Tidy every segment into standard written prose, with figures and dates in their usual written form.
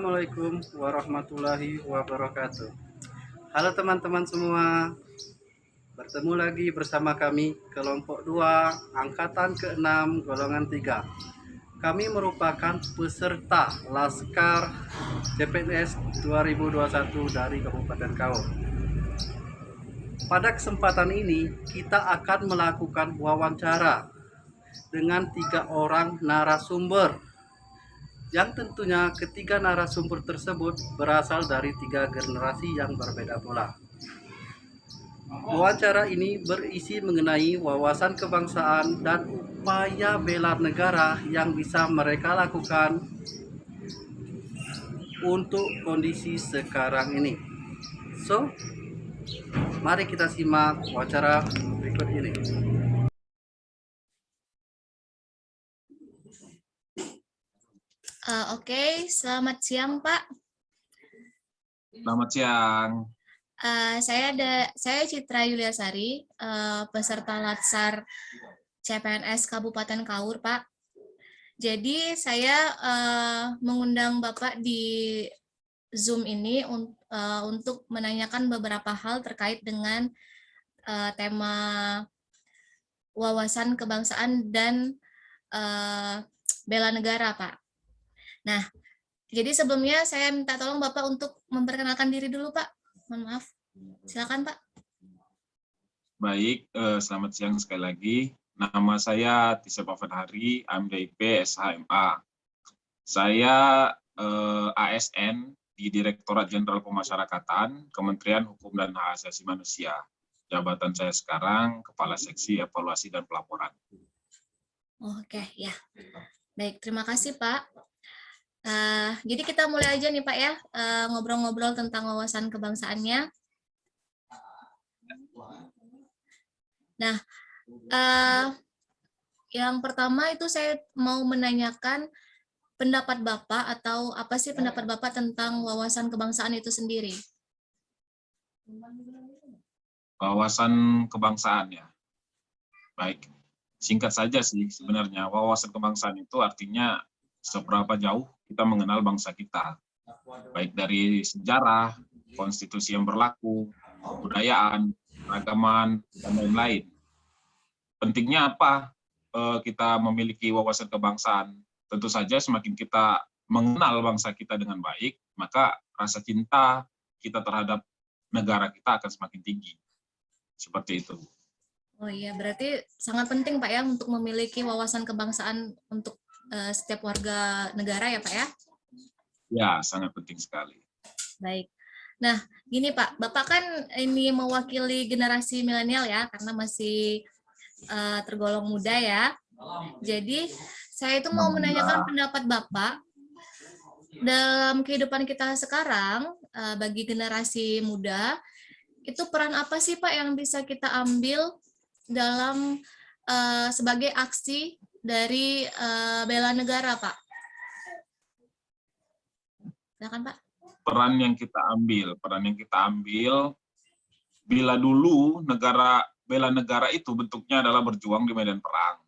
Assalamualaikum warahmatullahi wabarakatuh. Halo teman-teman semua, bertemu lagi bersama kami kelompok 2 angkatan ke-6 golongan 3. Kami merupakan peserta Laskar CPNS 2021 dari Kabupaten Kaur. Pada kesempatan ini kita akan melakukan wawancara dengan 3 orang narasumber, yang tentunya ketiga narasumber tersebut berasal dari 3 generasi yang berbeda pula. Wawancara ini berisi mengenai wawasan kebangsaan dan upaya bela negara yang bisa mereka lakukan untuk kondisi sekarang ini. So, mari kita simak wawancara berikut ini. Oke, selamat siang Pak. Selamat siang. Saya Citra Yuliasari, peserta Latsar CPNS Kabupaten Kaur, Pak. Jadi saya mengundang Bapak di Zoom ini untuk menanyakan beberapa hal terkait dengan tema wawasan kebangsaan dan bela negara, Pak. Nah, jadi sebelumnya saya minta tolong Bapak untuk memperkenalkan diri dulu, Pak. Mohon maaf. Silakan, Pak. Baik, selamat siang sekali lagi. Nama saya Tisep Afenhari, AMDIP SHMA. Saya ASN di Direktorat Jenderal Pemasyarakatan, Kementerian Hukum dan Hak Asasi Manusia. Jabatan saya sekarang Kepala Seksi Evaluasi dan Pelaporan. Oke, ya. Baik, terima kasih, Pak. Jadi kita mulai aja nih Pak ya, ngobrol-ngobrol tentang wawasan kebangsaannya. Nah, yang pertama itu saya mau menanyakan pendapat Bapak atau apa sih pendapat Bapak tentang wawasan kebangsaan itu sendiri? Wawasan kebangsaan ya. Baik, singkat saja sih sebenarnya. Wawasan kebangsaan itu artinya seberapa jauh kita mengenal bangsa kita, baik dari sejarah, konstitusi yang berlaku, kebudayaan, keragaman, dan lain-lain. Pentingnya apa kita memiliki wawasan kebangsaan? Tentu saja semakin kita mengenal bangsa kita dengan baik, maka rasa cinta kita terhadap negara kita akan semakin tinggi. Seperti itu. Oh iya, berarti sangat penting Pak ya untuk memiliki wawasan kebangsaan untuk setiap warga negara ya Pak ya? Ya, sangat penting sekali. Baik. Nah, gini Pak, Bapak kan ini mewakili generasi milenial ya, karena masih tergolong muda ya. Jadi, saya itu mau menanyakan pendapat Bapak dalam kehidupan kita sekarang, bagi generasi muda, itu peran apa sih Pak yang bisa kita ambil dalam sebagai aksi dari bela negara, Pak? Silakan, Pak. Peran yang kita ambil, bila dulu bela negara itu bentuknya adalah berjuang di medan perang,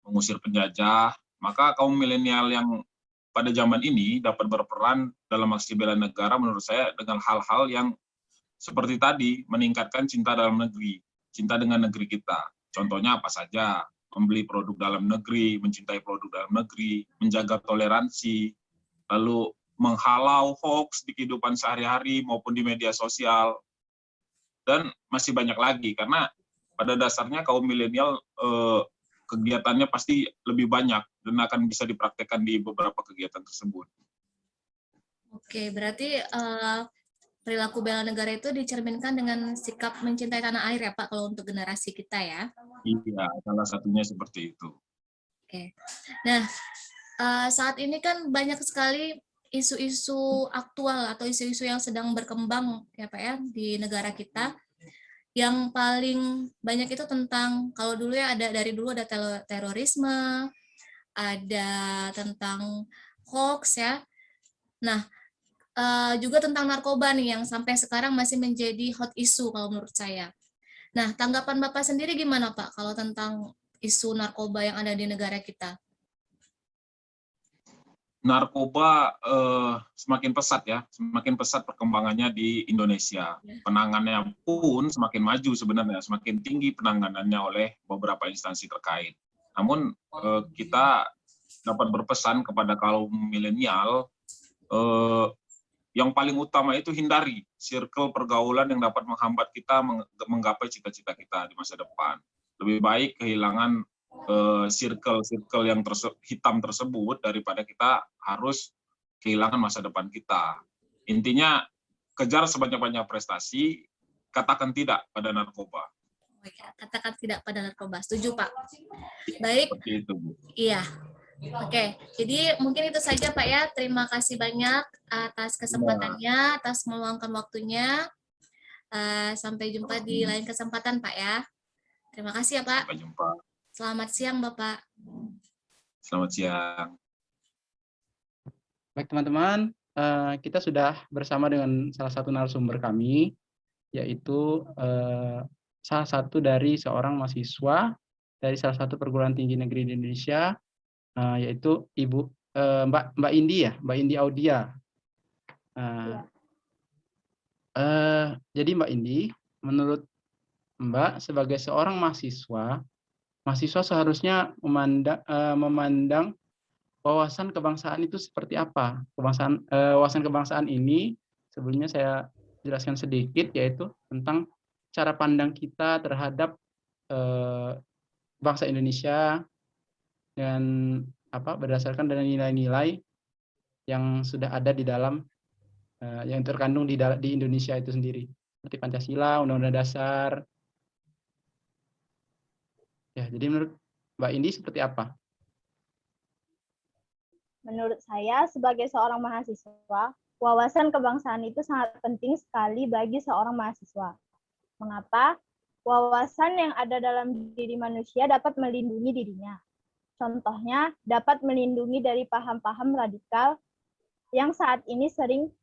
mengusir penjajah, maka kaum milenial yang pada zaman ini dapat berperan dalam aksi bela negara menurut saya dengan hal-hal yang seperti tadi, meningkatkan cinta dalam negeri, cinta dengan negeri kita. Contohnya apa saja? Membeli produk dalam negeri, mencintai produk dalam negeri, menjaga toleransi, lalu menghalau hoax di kehidupan sehari-hari maupun di media sosial, dan masih banyak lagi, karena pada dasarnya kaum milenial kegiatannya pasti lebih banyak dan akan bisa dipraktekkan di beberapa kegiatan tersebut. Oke, berarti perilaku bela negara itu dicerminkan dengan sikap mencintai tanah air ya Pak, kalau untuk generasi kita ya? Iya, salah satunya seperti itu. Oke. Nah, saat ini kan banyak sekali isu-isu aktual atau isu-isu yang sedang berkembang ya Pak ya di negara kita. Yang paling banyak itu tentang, kalau dulu ya dari dulu ada terorisme, ada tentang hoax ya. Nah, juga tentang narkoba nih yang sampai sekarang masih menjadi hot issue kalau menurut saya. Nah, tanggapan Bapak sendiri gimana Pak kalau tentang isu narkoba yang ada di negara kita? narkoba semakin pesat ya, semakin pesat perkembangannya di Indonesia. Penanganannya pun semakin maju sebenarnya, semakin tinggi penanganannya oleh beberapa instansi terkait. Namun kita dapat berpesan kepada kaum milenial, yang paling utama itu hindari circle pergaulan yang dapat menghambat kita menggapai cita-cita kita di masa depan. Lebih baik kehilangan circle yang hitam tersebut daripada kita harus kehilangan masa depan kita. Intinya kejar sebanyak-banyak prestasi, katakan tidak pada narkoba. Oh ya, katakan tidak pada narkoba. Setuju, Pak. Baik. Seperti itu, Bu. Iya. Oke, jadi mungkin itu saja Pak ya. Terima kasih banyak atas kesempatannya, atas meluangkan waktunya. Sampai jumpa di lain kesempatan Pak ya. Terima kasih ya Pak. Sampai jumpa. Selamat siang Bapak. Selamat siang. Baik teman-teman, kita sudah bersama dengan salah satu narasumber kami, yaitu salah satu dari seorang mahasiswa dari salah satu perguruan tinggi negeri di Indonesia, yaitu Ibu Mbak Indi ya, Mbak Indi Audia. Jadi Mbak Indi, menurut Mbak sebagai seorang mahasiswa seharusnya memandang wawasan kebangsaan itu seperti apa? Wawasan kebangsaan ini sebelumnya saya jelaskan sedikit, yaitu tentang cara pandang kita terhadap bangsa Indonesia dan berdasarkan dari nilai-nilai yang sudah ada di dalam yang terkandung di Indonesia itu sendiri, seperti Pancasila, Undang-Undang Dasar. Ya, jadi menurut Mbak Indi seperti apa? Menurut saya, sebagai seorang mahasiswa, wawasan kebangsaan itu sangat penting sekali bagi seorang mahasiswa. Mengapa? Wawasan yang ada dalam diri manusia dapat melindungi dirinya. Contohnya, dapat melindungi dari paham-paham radikal yang saat ini sering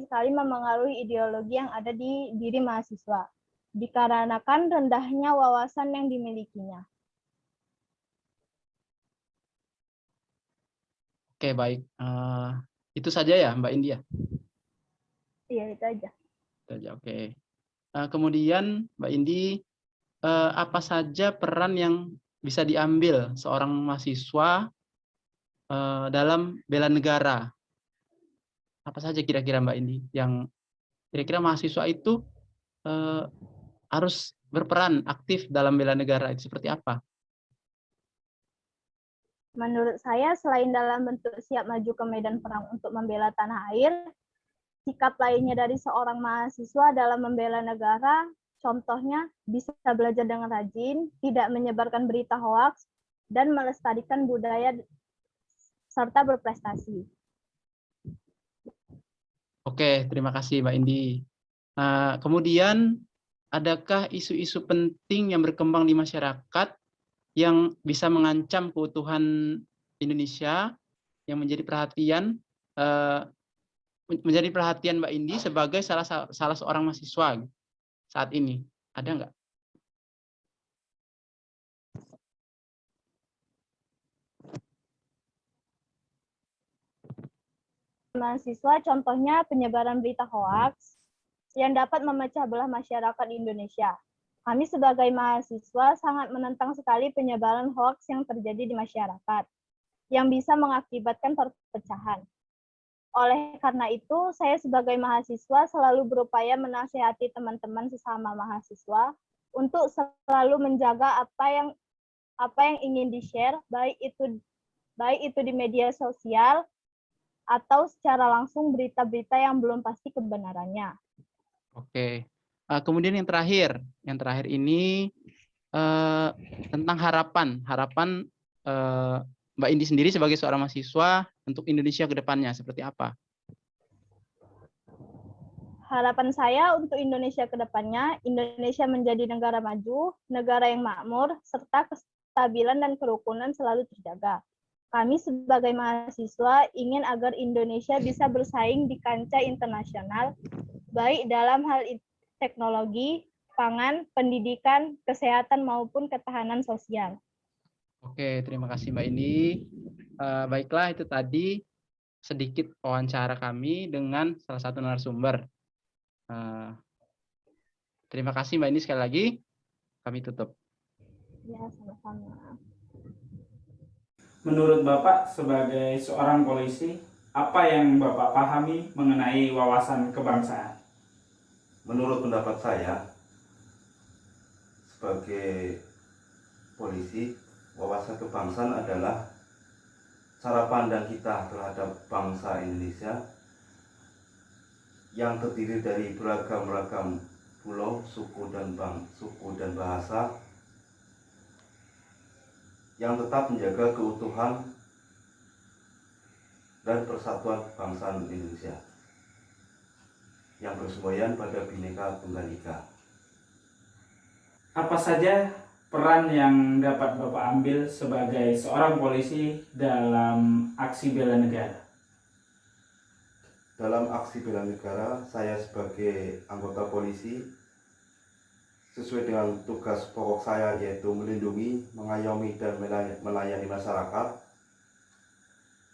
sekali memengaruhi ideologi yang ada di diri mahasiswa, dikarenakan rendahnya wawasan yang dimilikinya. Oke, baik. Itu saja ya, Mbak India? Iya, itu aja. Itu aja, oke. Kemudian, Mbak Indi, apa saja peran yang bisa diambil seorang mahasiswa dalam bela negara? Apa saja kira-kira Mbak Indi yang kira-kira mahasiswa itu harus berperan aktif dalam bela negara, itu seperti apa? Menurut saya, selain dalam bentuk siap maju ke medan perang untuk membela tanah air, sikap lainnya dari seorang mahasiswa dalam membela negara, contohnya bisa belajar dengan rajin, tidak menyebarkan berita hoaks, dan melestarikan budaya serta berprestasi. Oke, terima kasih Mbak Indi. Kemudian, adakah isu-isu penting yang berkembang di masyarakat yang bisa mengancam keutuhan Indonesia yang menjadi perhatian Mbak Indi sebagai salah seorang mahasiswa saat ini? Ada nggak? Mahasiswa contohnya penyebaran berita hoaks yang dapat memecah belah masyarakat Indonesia. Kami sebagai mahasiswa sangat menentang sekali penyebaran hoaks yang terjadi di masyarakat yang bisa mengakibatkan perpecahan. Oleh karena itu, saya sebagai mahasiswa selalu berupaya menasihati teman-teman sesama mahasiswa untuk selalu menjaga apa yang ingin di-share, baik itu di media sosial atau secara langsung berita-berita yang belum pasti kebenarannya. Oke. Kemudian yang terakhir ini tentang harapan Mbak Indi sendiri sebagai seorang mahasiswa untuk Indonesia ke depannya seperti apa? Harapan saya untuk Indonesia ke depannya, Indonesia menjadi negara maju, negara yang makmur, serta kestabilan dan kerukunan selalu terjaga. Kami sebagai mahasiswa ingin agar Indonesia bisa bersaing di kancah internasional, baik dalam hal teknologi, pangan, pendidikan, kesehatan, maupun ketahanan sosial. Oke, terima kasih Mbak Indi. Baiklah, itu tadi sedikit wawancara kami dengan salah satu narasumber. Terima kasih Mbak Ini sekali lagi. Kami tutup. Ya, sama-sama. Menurut Bapak sebagai seorang polisi, apa yang Bapak pahami mengenai wawasan kebangsaan? Menurut pendapat saya, sebagai polisi, wawasan kebangsaan adalah cara pandang kita terhadap bangsa Indonesia yang terdiri dari beragam-ragam pulau, suku dan bahasa yang tetap menjaga keutuhan dan persatuan bangsa Indonesia yang bersemboyan pada Bhinneka Tunggal Ika. Apa saja peran yang dapat Bapak ambil sebagai seorang polisi dalam aksi bela negara? Dalam aksi bela negara, saya sebagai anggota polisi sesuai dengan tugas pokok saya, yaitu melindungi, mengayomi, dan melayani masyarakat.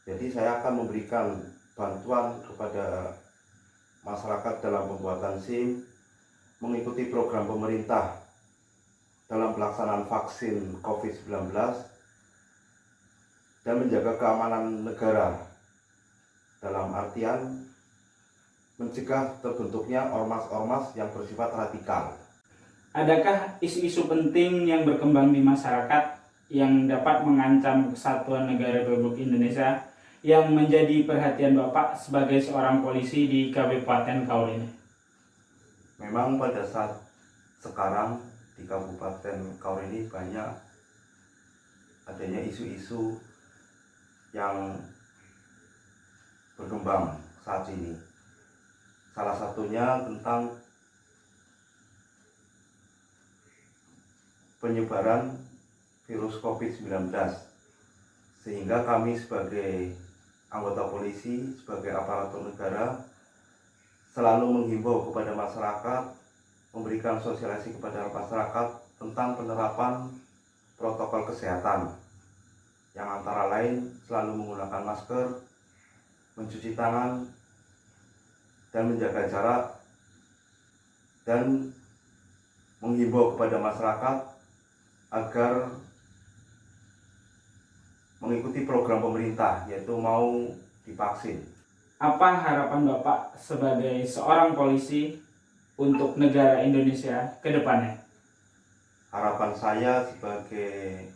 Jadi saya akan memberikan bantuan kepada masyarakat dalam pembuatan SIM, mengikuti program pemerintah dalam pelaksanaan vaksin COVID-19, dan menjaga keamanan negara dalam artian mencegah terbentuknya ormas-ormas yang bersifat radikal. Adakah isu-isu penting yang berkembang di masyarakat yang dapat mengancam kesatuan negara Republik Indonesia yang menjadi perhatian Bapak sebagai seorang polisi di Kabupaten Kaur ini? Memang pada saat sekarang di Kabupaten Kaur ini banyak adanya isu-isu yang berkembang saat ini. Salah satunya tentang penyebaran virus COVID-19, sehingga kami sebagai anggota polisi, sebagai aparatur negara, selalu menghimbau kepada masyarakat, memberikan sosialisasi kepada masyarakat tentang penerapan protokol kesehatan, yang antara lain selalu menggunakan masker, mencuci tangan, dan menjaga jarak, dan menghimbau kepada masyarakat agar mengikuti program pemerintah, yaitu mau divaksin. Apa harapan Bapak sebagai seorang polisi untuk negara Indonesia ke depannya? Harapan saya sebagai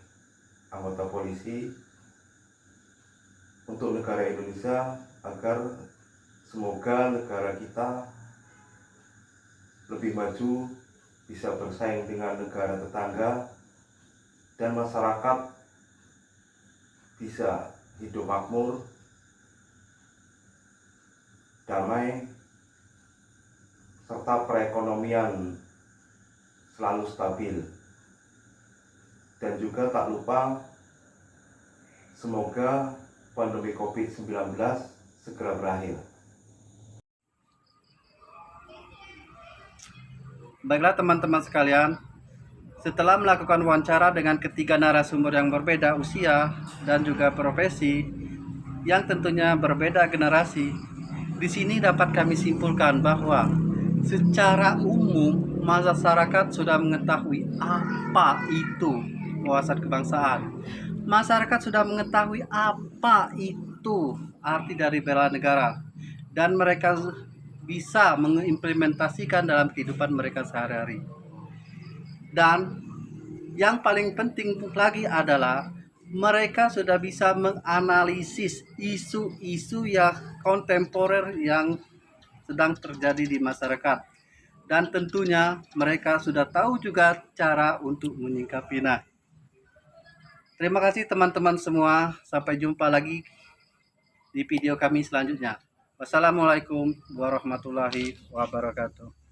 anggota polisi untuk negara Indonesia agar semoga negara kita lebih maju, bisa bersaing dengan negara tetangga, dan masyarakat bisa hidup makmur, damai, serta perekonomian selalu stabil. Dan juga tak lupa, semoga pandemi COVID-19 segera berakhir. Baiklah teman-teman sekalian, setelah melakukan wawancara dengan ketiga narasumber yang berbeda usia dan juga profesi, yang tentunya berbeda generasi, di sini dapat kami simpulkan bahwa secara umum masyarakat sudah mengetahui apa itu wawasan kebangsaan. Masyarakat sudah mengetahui apa itu arti dari bela negara, dan mereka bisa mengimplementasikan dalam kehidupan mereka sehari-hari. Dan yang paling penting lagi adalah mereka sudah bisa menganalisis isu-isu yang kontemporer yang sedang terjadi di masyarakat. Dan tentunya mereka sudah tahu juga cara untuk menyingkapinya. Terima kasih teman-teman semua. Sampai jumpa lagi di video kami selanjutnya. Wassalamualaikum warahmatullahi wabarakatuh.